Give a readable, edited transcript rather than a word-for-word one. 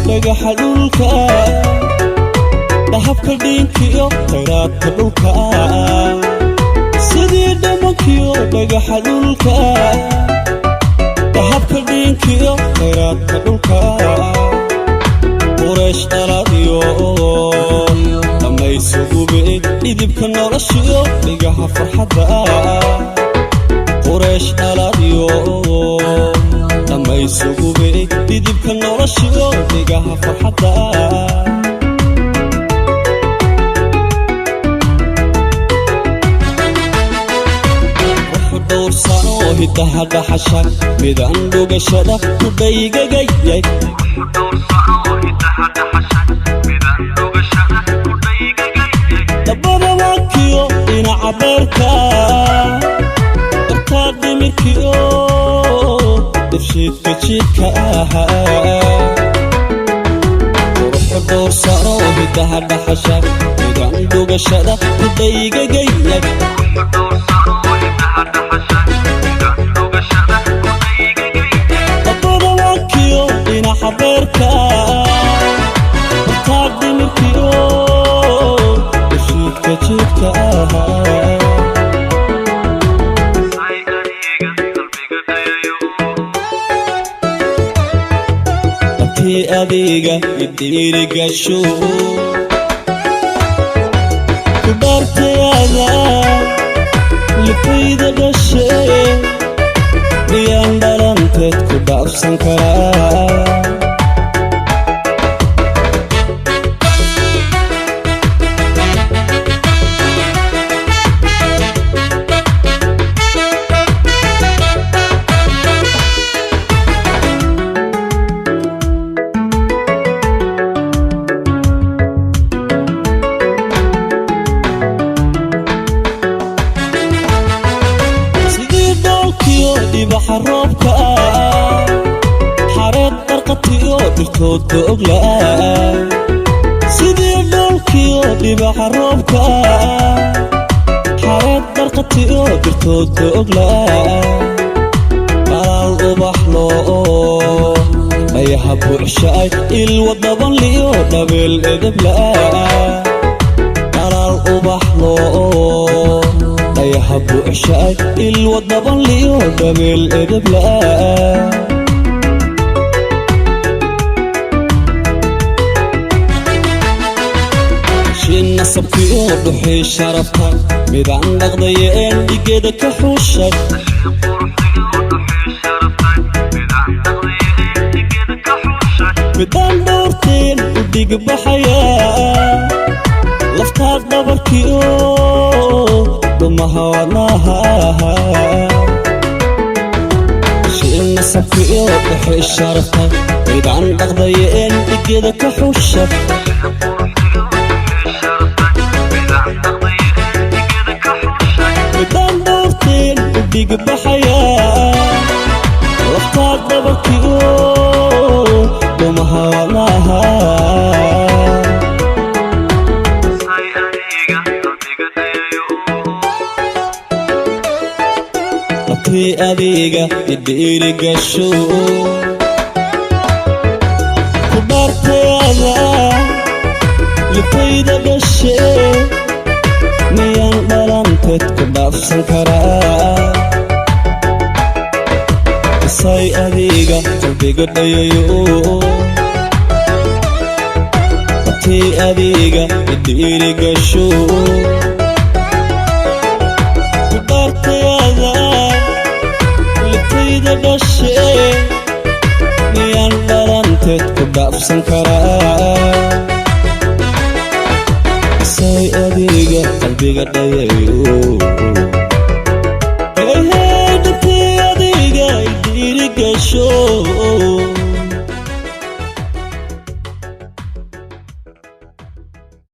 dhagaxa luulka dahabka dhiinkiyo khayraadka dhulka sidii dhamankiyo dhagaxa luulka dahabka dhiinkiyo khayraadka dhulka qureesh dhaladiyo dhammaysugubi dhidibka noloshiyo dhigaha farxadda qureesh dhaladiyo dhammaysugubi dhidibka noloshiyo dhigaha farxadda hidaha dhaxasha midaan dhugashada ku dhaygagayay dabada waakiyo dhinaca beerka dartaa dhimirkiyo dibshiidka jiidka ahaa quruxu dhowrsano hidaha dhaxasha midaan dhugashada ku dhaygagayay beerka dartaa dhimirkiyo dibshiidka jiidka ahaa abtii adiga idhiirigasho ku dhaartayaada lifayda dhashe miyaan dhalanteed ku dhaafsan karaa dibaxa roobka xareed qarqatiyo dhirtooda oglaa sidii dhoolkiyo dhibaxa roobka xareed qarqatiyo dhirtooda oglaa qalaal ubax loo ayaha buuxshaay ilwadaban liyo dhabeel edeblaa qalaal ubax loo ayaha buuxshaay ilwadaban liyo dhabeel edeblaa shin nasabkiyo dhuxii sharafta midaan dhaqdayeen dhigeeda ka xuushay midaan dhowrteen u dhigbaxayaa laftaa dhabarkiyo dhumahawadnaha shin nasabkiyo dhuxii sharafta midaan dhaqdayeen dhigeeda ka xuushay midaan dhowrteen u dhigbaxayaa laftaa dhabarkiyo dhumahawadnaha abtii adiga idhiirigasho ku dhaartayaada lifayda dhashe miyaan dhalanteed ku dhaafsan karaa isay adiga qalbiga dhayayo abtii adiga idhiirigasho ku dhaartayaada lifayda dhashe miyaan dhalanteed ku dhaafsan karaa isay adiga qalbiga dhayayo